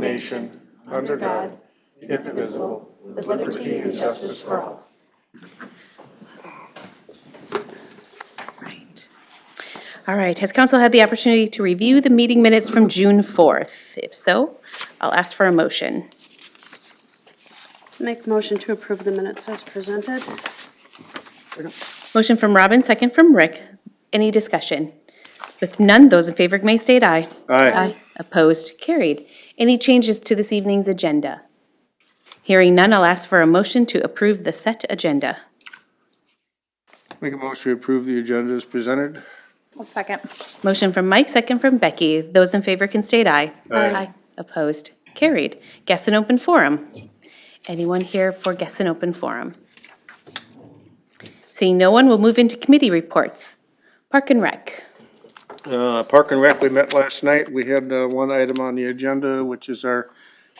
nation, under God, indivisible, with liberty and justice for all. All right, has council had the opportunity to review the meeting minutes from June 4th? If so, I'll ask for a motion. Make a motion to approve the minutes as presented. Motion from Robin, second from Rick. Any discussion? With none, those in favor may state aye. Aye. Opposed, carried. Any changes to this evening's agenda? Hearing none, I'll ask for a motion to approve the set agenda. Make a motion to approve the agenda as presented. I'll second. Motion from Mike, second from Becky. Those in favor can state aye. Aye. Opposed, carried. Guests in open forum. Anyone here for guests in open forum? Seeing no one, we'll move into committee reports. Park and Rec. Park and Rec, we met last night. We had one item on the agenda, which is our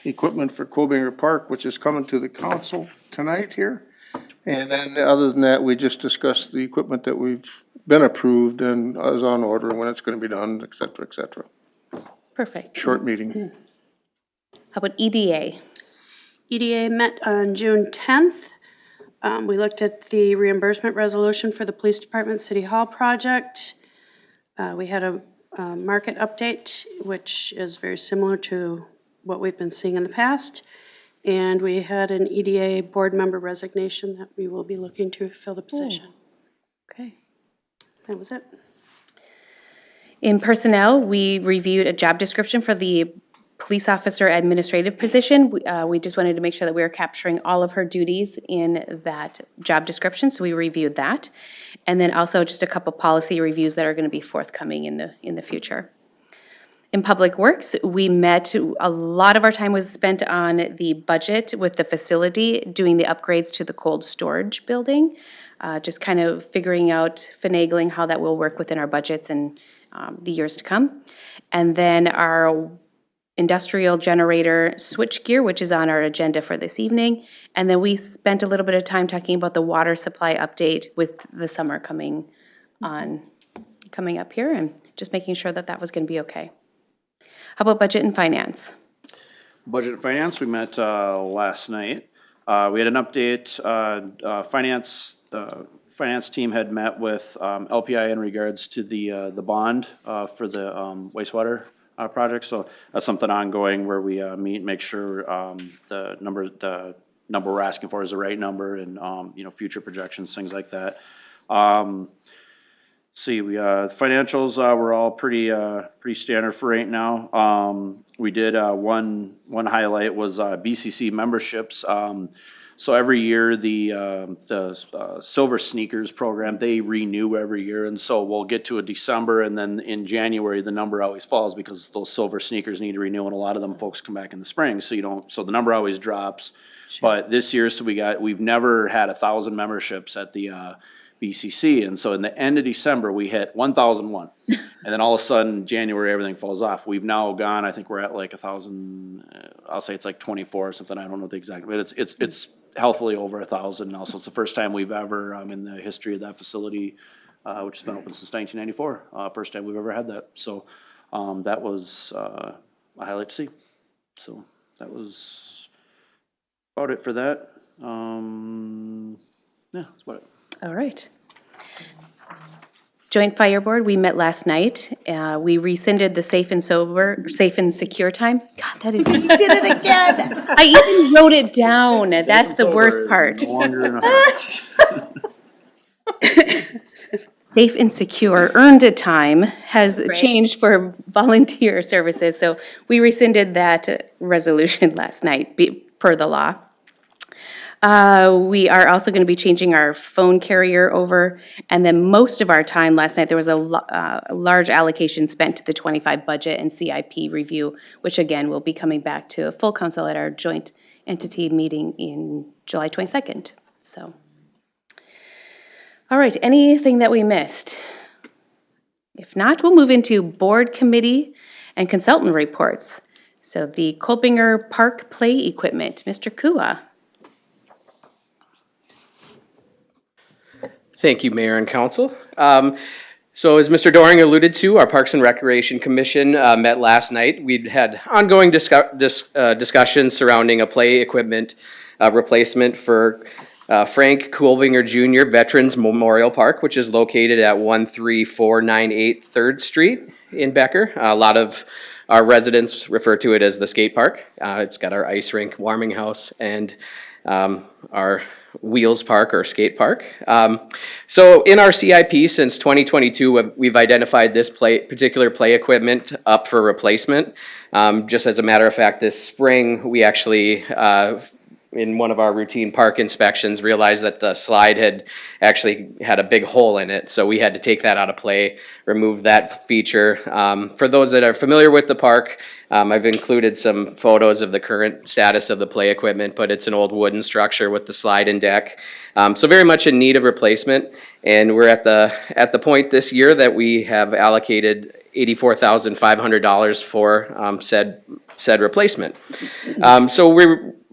equipment for Colbinger Park, which is coming to the council tonight here. And then other than that, we just discussed the equipment that we've been approved and is on order and when it's going to be done, et cetera, et cetera. Perfect. Short meeting. How about EDA? EDA met on June 10th. We looked at the reimbursement resolution for the Police Department City Hall project. We had a market update, which is very similar to what we've been seeing in the past. And we had an EDA board member resignation that we will be looking to fill the position. Okay. That was it. In personnel, we reviewed a job description for the police officer administrative position. We just wanted to make sure that we were capturing all of her duties in that job description, so we reviewed that. And then also just a couple policy reviews that are going to be forthcoming in the future. In Public Works, we met, a lot of our time was spent on the budget with the facility, doing the upgrades to the cold storage building, just kind of figuring out, finagling how that will work within our budgets and the years to come. And then our industrial generator switchgear, which is on our agenda for this evening. And then we spent a little bit of time talking about the water supply update with the summer coming up here, and just making sure that that was going to be okay. How about budget and finance? Budget and finance, we met last night. We had an update. Finance team had met with LPI in regards to the bond for the wastewater project. So that's something ongoing where we meet, make sure the number we're asking for is the right number, and future projections, things like that. See, we financials were all pretty standard for right now. We did one highlight was BCC memberships. So every year the Silver Sneakers program, they renew every year, and so we'll get to a December, and then in January the number always falls because those Silver Sneakers need to renew, and a lot of them folks come back in the spring, so the number always drops. Sure. But this year, we've never had 1,000 memberships at the BCC, and so in the end of December we hit 1,001, and then all of a sudden January everything falls off. We've now gone, I think we're at like 1,000. I'll say it's like 24 or something. I don't know the exact, but it's healthily over 1,000 now. So it's the first time we've ever in the history of that facility, which has been open since 1994. First time we've ever had that. So that was a highlight to see. So that was about it for that. Yeah, that's about it. All right. Joint Fire Board, we met last night. We rescinded the safe and secure time. God, that is, you did it again. I even wrote it down. That's the worst part. No longer in effect. Safe and secure earned a time has changed for volunteer services. So we rescinded that resolution last night per the law. We are also going to be changing our phone carrier over, and then most of our time last night, there was a large allocation spent to the 25 budget and CIP review, which again will be coming back to a full council at our joint entity meeting in July 22nd. So, all right, anything that we missed? If not, we'll move into board, committee, and consultant reports. So the Colbinger Park play equipment, Mr. Kua. Thank you, Mayor and Council. So as Mr. Doring alluded to, our Parks and Recreation Commission met last night. We'd had ongoing discussions surrounding a play equipment replacement for Frank Kohlbinger Jr. Veterans Memorial Park, which is located at 13498 3rd Street in Becker. A lot of our residents refer to it as the skate park. It's got our ice rink, warming house, and our wheels park or skate park. So in our CIP since 2022, we've identified this particular play equipment up for replacement. Just as a matter of fact, this spring, we actually, in one of our routine park inspections, realized that the slide had actually had a big hole in it. So we had to take that out of play, remove that feature. For those that are familiar with the park, I've included some photos of the current status of the play equipment, but it's an old wooden structure with the slide and deck. So very much in need of replacement. And we're at the point this year that we have allocated $84,500 for said replacement. So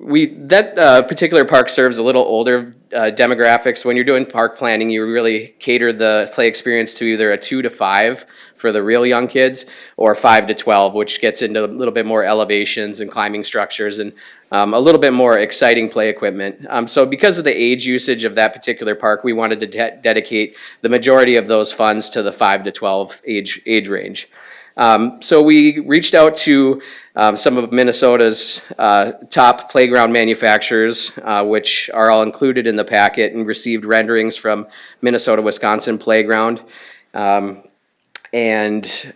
that particular park serves a little older demographics. When you're doing park planning, you really cater the play experience to either a 2 to 5 for the real young kids, or 5 to 12, which gets into a little bit more elevations and climbing structures and a little bit more exciting play equipment. So because of the age usage of that particular park, we wanted to dedicate the majority of those funds to the 5 to 12 age range. So we reached out to some of Minnesota's top playground manufacturers, which are all included in the packet, and received renderings from Minnesota Wisconsin Playground and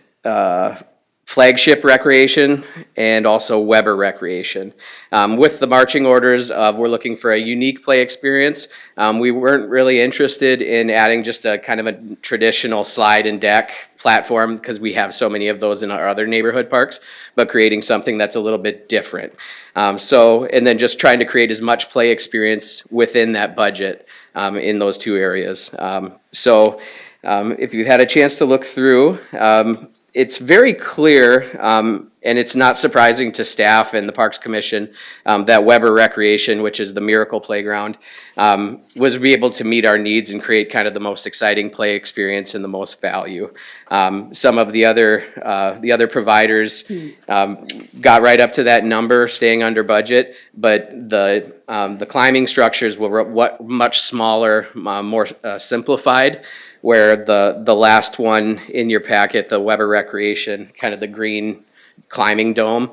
Flagship Recreation, and also Weber Recreation. With the marching orders of we're looking for a unique play experience, we weren't really interested in adding just a kind of a traditional slide and deck platform, because we have so many of those in our other neighborhood parks, but creating something that's a little bit different. And then just trying to create as much play experience within that budget in those two areas. If you've had a chance to look through, it's very clear, and it's not surprising to staff and the Parks Commission, that Weber Recreation, which is the Miracle Playground, was be able to meet our needs and create kind of the most exciting play experience and the most value. Some of the other providers got right up to that number, staying under budget, but the climbing structures were much smaller, more simplified. Where the last one in your packet, the Weber Recreation, kind of the green climbing dome,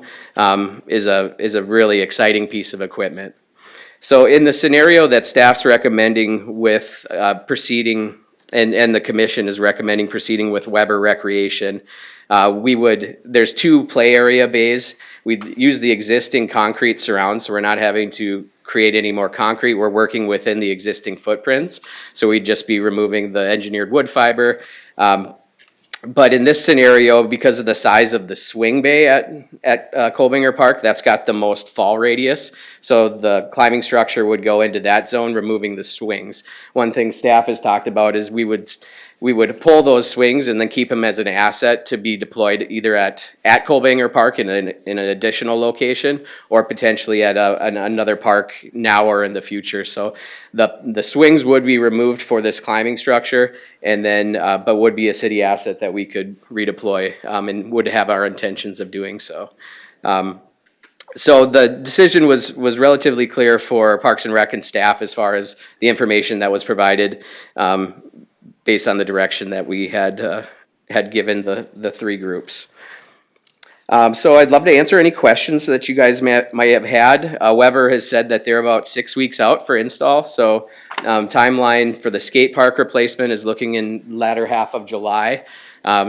is a really exciting piece of equipment. So in the scenario that staff's recommending with proceeding, and the commission is recommending proceeding with Weber Recreation, there's 2 play area bays. We'd use the existing concrete surround, so we're not having to create any more concrete. We're working within the existing footprints, so we'd just be removing the engineered wood fiber. But in this scenario, because of the size of the swing bay at Kohlbinger Park, that's got the most fall radius. So the climbing structure would go into that zone, removing the swings. One thing staff has talked about is we would pull those swings and then keep them as an asset to be deployed either at Kohlbinger Park in an additional location, or potentially at another park now or in the future. So the swings would be removed for this climbing structure, and then but would be a city asset that we could redeploy, and would have our intentions of doing so. So the decision was relatively clear for Parks and Rec and staff as far as the information that was provided, based on the direction that we had given the 3 groups. So I'd love to answer any questions that you guys might have had. Weber has said that they're about 6 weeks out for install, so timeline for the skate park replacement is looking in latter half of July.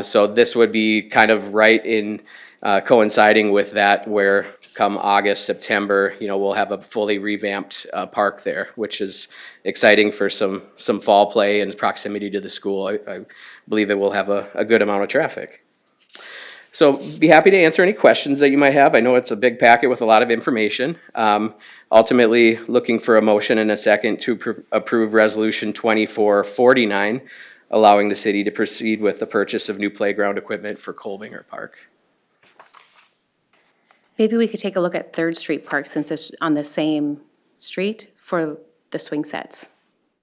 So this would be kind of right in coinciding with that, where come August, September, we'll have a fully revamped park there, which is exciting for some fall play and proximity to the school. I believe it will have a good amount of traffic. So be happy to answer any questions that you might have. I know it's a big packet with a lot of information. Ultimately, looking for a motion and a second to approve Resolution 2449, allowing the city to proceed with the purchase of new playground equipment for Kohlbinger Park. Maybe we could take a look at 3rd Street Park, since it's on the same street, for the swing sets.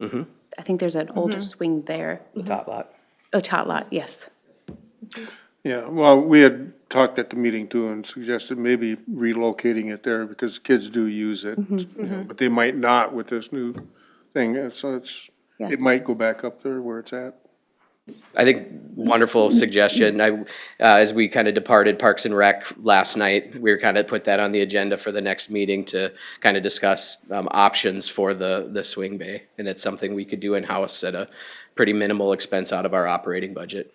I think there's an older swing there. The top lot. Oh, tot lot, yes. Yeah, well, we had talked at the meeting too and suggested maybe relocating it there because kids do use it. You know, but they might not with this new thing, so Yeah. it might go back up there where it's at. I think wonderful suggestion. As we kind of departed Parks and Rec last night, we were kind of put that on the agenda for the next meeting to kind of discuss options for the swing bay. And it's something we could do in-house at a pretty minimal expense out of our operating budget.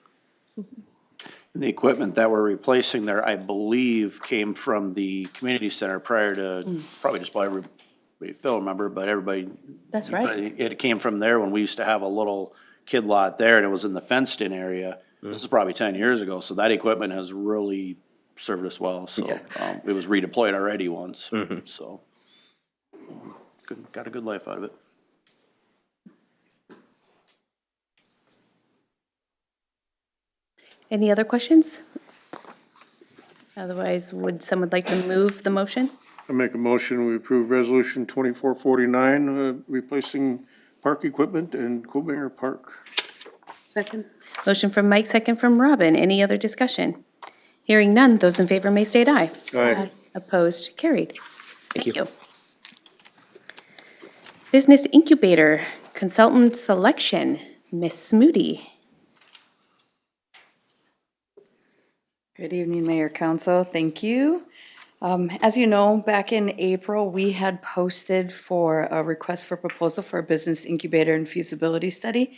The equipment that we're replacing there, I believe, came from the community center prior to, probably just by everybody, Phil remember, but everybody. That's right. It came from there when we used to have a little kid lot there and it was in the fenced in area. This is probably 10 years ago, so that equipment has really served us well, so, it was redeployed already once, so. Got a good life out of it. Any other questions? Otherwise, would someone like to move the motion? I make a motion, we approve resolution 2449, replacing park equipment in Cobanger Park. Second. Motion from Mike, second from Robin. Any other discussion? Hearing none, those in favor may state aye. Aye. Opposed, carried. Thank you. Business Incubator Consultant Selection, Ms. Moody. Good evening, Mayor, Council. Thank you. As you know, back in April, we had posted for a request for proposal for a business incubator and feasibility study.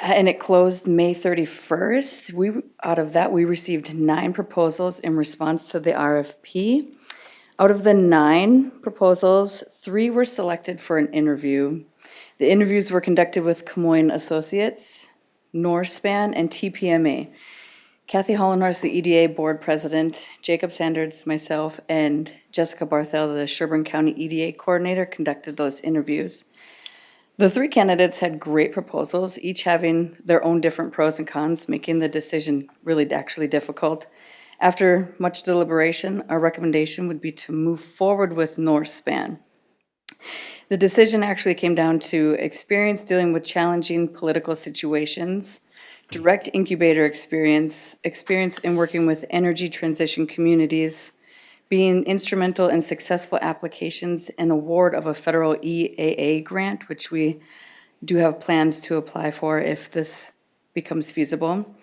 And it closed May 31st. Out of that, we received 9 proposals in response to the RFP. Out of the 9 proposals, 3 were selected for an interview. The interviews were conducted with Camoin Associates, Norspan, and TPMA. Kathy Hollenhorst, the EDA Board President, Jacob Sanders, myself, and Jessica Barthel, the Sherburne County EDA Coordinator, conducted those interviews. The 3 candidates had great proposals, each having their own different pros and cons, making the decision really actually difficult. After much deliberation, our recommendation would be to move forward with Norspan. The decision actually came down to experience dealing with challenging political situations, direct incubator experience in working with energy transition communities, being instrumental in successful applications and award of a federal EAA grant, which we do have plans to apply for if this becomes feasible,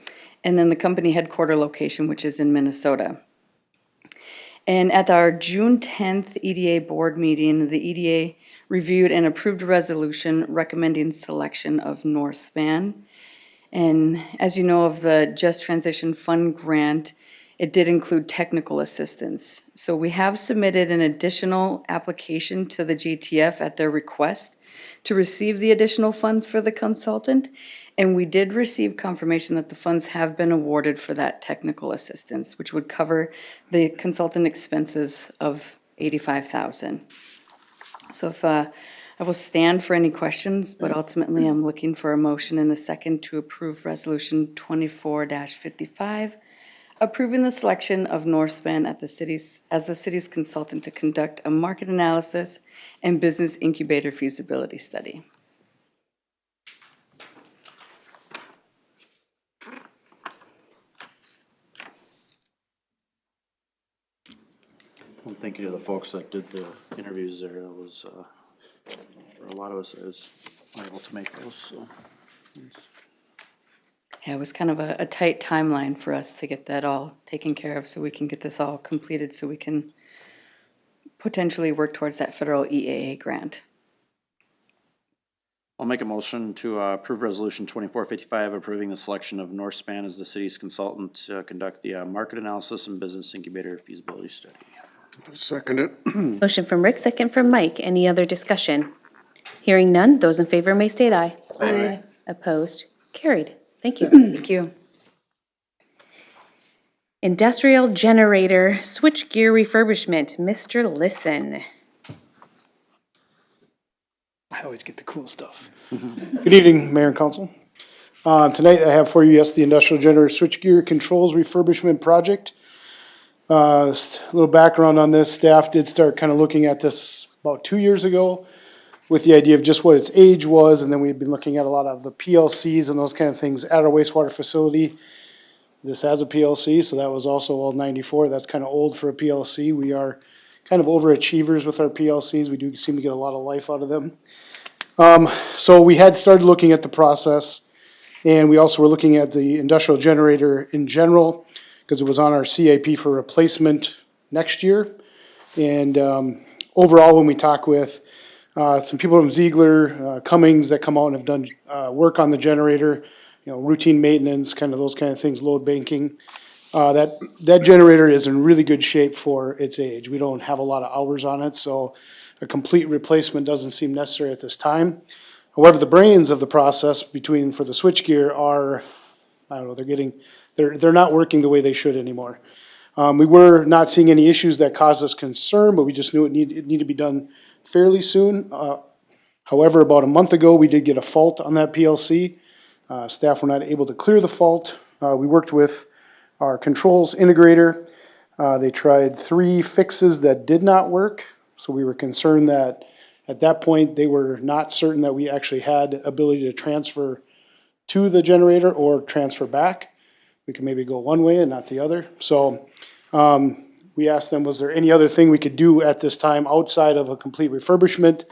and then the company headquarter location, which is in Minnesota. And at our June 10th EDA board meeting, the EDA reviewed and approved a resolution recommending selection of Norspan. And as you know of the Just Transition Fund grant, it did include technical assistance. So we have submitted an additional application to the GTF at their request to receive the additional funds for the consultant. And we did receive confirmation that the funds have been awarded for that technical assistance, which would cover the consultant expenses of $85,000. So if I will stand for any questions, but ultimately I'm looking for a motion and a second to approve Resolution 24-55, approving the selection of Norspan as the city's consultant to conduct a market analysis and business incubator feasibility study. Well, thank you to the folks that did the interviews there. It was, for a lot of us, it was able to make those, so. Yeah, it was kind of a tight timeline for us to get that all taken care of so we can get this all completed so we can potentially work towards that federal EAA grant. I'll make a motion to approve resolution 2455, approving the selection of Norspan as the city's consultant to conduct the market analysis and business incubator feasibility study. Second it. Motion from Rick, second from Mike. Any other discussion? Hearing none, those in favor may state aye. Aye. Opposed, carried. Thank you. Thank you. Industrial generator switchgear refurbishment, Mr. Listen. I always get the cool stuff. Good evening, Mayor and Council. Tonight I have for you, yes, the industrial generator switchgear controls refurbishment project. A little background on this, staff did start kind of looking at this about 2 years ago. with the idea of just what its age was, and then we've been looking at a lot of the PLCs and those kind of things at our wastewater facility. This has a PLC, so that was also old 94. That's kind of old for a PLC. We are kind of overachievers with our PLCs. We do seem to get a lot of life out of them. So we had started looking at the process, and we also were looking at the industrial generator in general, because it was on our CIP for replacement next year. And overall, when we talk with some people from Ziegler, Cummings that come out and have done work on the generator, routine maintenance, kind of those kind of things, load banking. That generator is in really good shape for its age. We don't have a lot of hours on it, so a complete replacement doesn't seem necessary at this time. However, the brains of the process for the switchgear are, I don't know, they're not working the way they should anymore. We were not seeing any issues that caused us concern, but we just knew it needed to be done fairly soon. However, about a month ago, we did get a fault on that PLC. Staff were not able to clear the fault. We worked with our controls integrator. They tried 3 fixes that did not work, so we were concerned that at that point they were not certain that we actually had ability to transfer to the generator or transfer back. We could maybe go one way and not the other. So we asked them, was there any other thing we could do at this time outside of a complete refurbishment?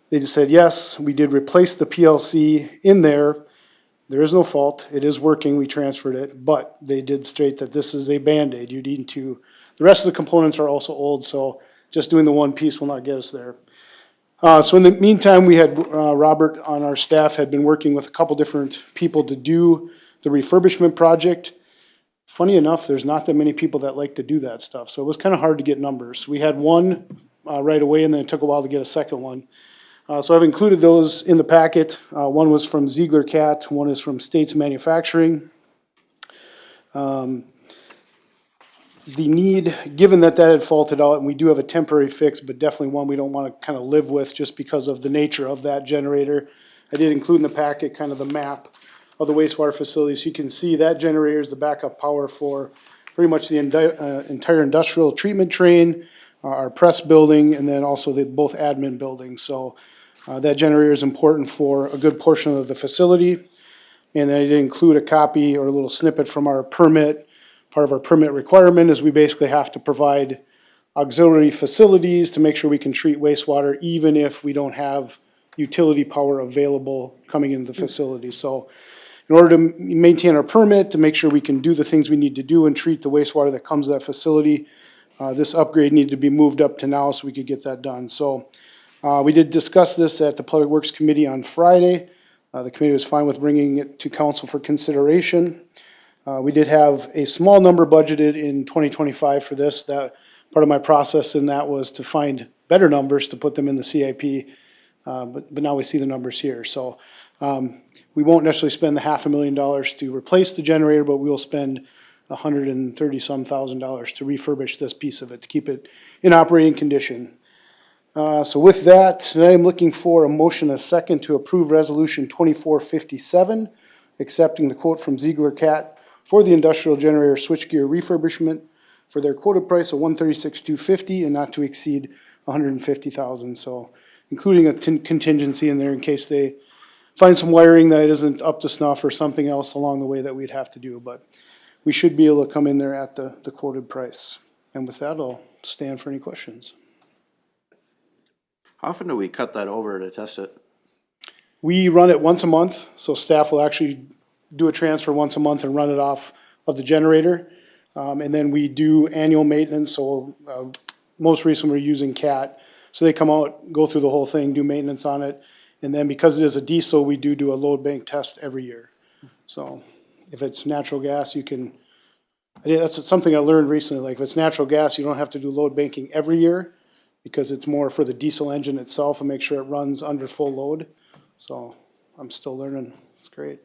They just said yes. We did replace the PLC in there. There is no fault. It is working. We transferred it, but they did state that this is a Band-Aid. You need to, the rest of the components are also old, so just doing the one piece will not get us there. So in the meantime, we had Robert on our staff had been working with a couple different people to do the refurbishment project. Funny enough, there's not that many people that like to do that stuff, so it was kind of hard to get numbers. We had one right away, and then it took a while to get a second one. So I've included those in the packet. One was from Ziegler Cat, one is from States Manufacturing. The need, given that had faulted out, and we do have a temporary fix, but definitely one we don't want to kind of live with just because of the nature of that generator. I did include in the packet kind of the map of the wastewater facility, so you can see that generator is the backup power for pretty much the entire industrial treatment train, our press building, and then also both admin buildings. So that generator is important for a good portion of the facility. And then I did include a copy or a little snippet from our permit. Part of our permit requirement is we basically have to provide auxiliary facilities to make sure we can treat wastewater even if we don't have utility power available coming into the facility. So in order to maintain our permit, to make sure we can do the things we need to do and treat the wastewater that comes to that facility, this upgrade needed to be moved up to now so we could get that done. So we did discuss this at the Public Works Committee on Friday. The committee was fine with bringing it to council for consideration. We did have a small number budgeted in 2025 for this. That part of my process in that was to find better numbers to put them in the CIP, but now we see the numbers here. So we won't necessarily spend the $500,000 to replace the generator, but we will spend $130-some thousand to refurbish this piece of it to keep it in operating condition. So with that, today I'm looking for a motion, a second, to approve Resolution 2457, accepting the quote from Ziegler Cat for the industrial generator switchgear refurbishment for their quoted price of $136,250 and not to exceed $150,000. So including a contingency in there in case they find some wiring that isn't up to snuff or something else along the way that we'd have to do. But we should be able to come in there at the quoted price. And with that, I'll stand for any questions. How often do we cut that over to test it? We run it once a month, so staff will actually do a transfer once a month and run it off of the generator. And then we do annual maintenance, so most recently we're using CAT. So they come out, go through the whole thing, do maintenance on it. And then because it is a diesel, we do a load bank test every year. So if it's natural gas, that's something I learned recently, like if it's natural gas, you don't have to do load banking every year because it's more for the diesel engine itself and make sure it runs under full load. So I'm still learning, it's great.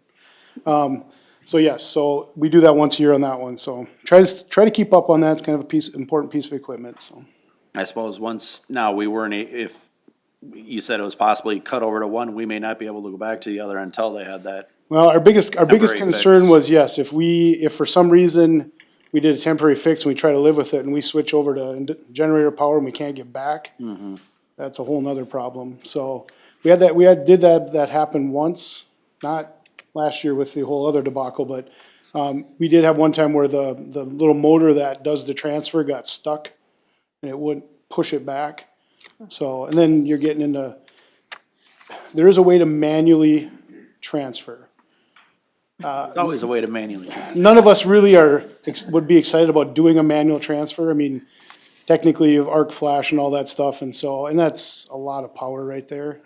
So yes, so we do that once a year on that one. So try to keep up on that. It's kind of important piece of equipment. So I suppose if you said it was possibly cut over to one, we may not be able to go back to the other until they had that. Well, our biggest concern fix. was, yes, if for some reason we did a temporary fix and we try to live with it and we switch over to generator power and we can't get back, that's a whole nother problem. So we did that happen once, not last year with the whole other debacle, but we did have one time where the little motor that does the transfer got stuck and it wouldn't push it back. So, and then you're getting into, there is a way to manually transfer. There's always a way to manually. None of us really would be excited about doing a manual transfer. I mean, technically you have arc flash and all that stuff, and that's a lot of power right there.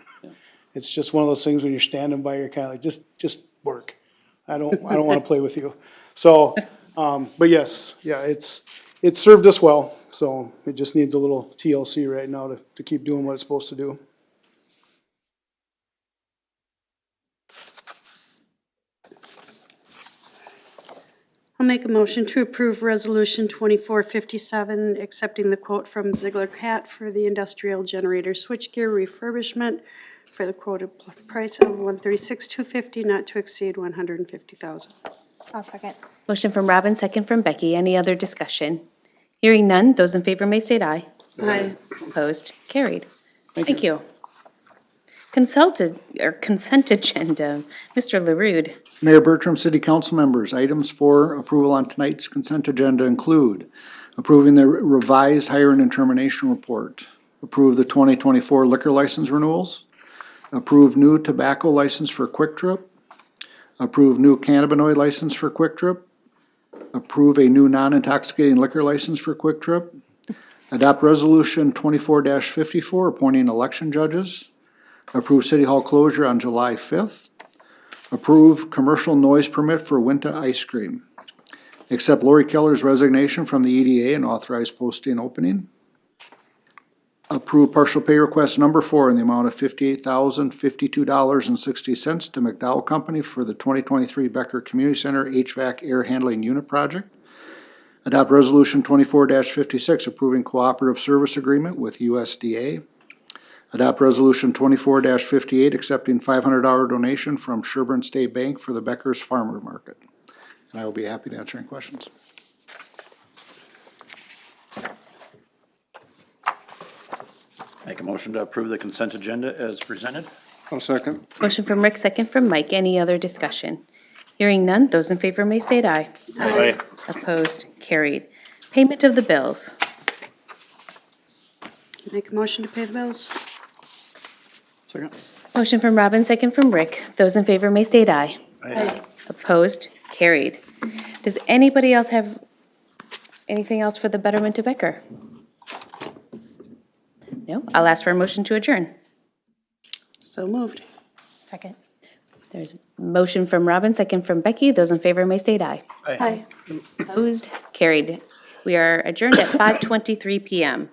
It's just one of those things when you're standing by, you're kinda like, just work. I don't wanna play with you. So, but yes, yeah, it's served us well, so it just needs a little TLC right now to keep doing what it's supposed to do. I'll make a motion to approve Resolution 2457, accepting the quote from Ziegler Cat for the industrial generator switchgear refurbishment for the quoted price of $136,250, not to exceed $150,000. I'll second. Motion from Robin, second from Becky. Any other discussion? Hearing none, those in favor may state aye. Aye. Opposed? Carried. Thank you. Consent agenda, Mr. LaRude. Mayor Bertram, City Council members, items for approval on tonight's consent agenda include approving the revised hiring and termination report, approve the 2024 liquor license renewals, approve new tobacco license for Quick Trip, approve new cannabinoid license for Quick Trip, approve a new non-intoxicating liquor license for Quick Trip, adopt resolution 24-54 appointing election judges, approve City Hall closure on July 5th, approve commercial noise permit for Winta Ice Cream, accept Lori Keller's resignation from the EDA and authorize posting opening, approve partial pay request number 4 in the amount of $58,052.60 to McDowell Company for the 2023 Becker Community Center HVAC air handling unit project, adopt resolution 24-56 approving cooperative service agreement with USDA, adopt resolution 24-58 accepting $500 donation from Sherburne State Bank for the Becker's Farmer Market. And I will be happy to answer any questions. Make a motion to approve the consent agenda as presented. I'll second. Motion from Rick, second from Mike. Any other discussion? Hearing none, those in favor may state aye. Aye. Opposed? Carried. Payment of the bills. Make a motion to pay the bills. Second. Motion from Robin, second from Rick. Those in favor may state aye. Aye. Opposed? Carried. Does anybody else have anything else for the betterment of Becker? No? I'll ask for a motion to adjourn. So moved. Second. There's a motion from Robin, second from Becky. Those in favor may state aye. Aye. Opposed? Carried. We are adjourned at 5:23 PM.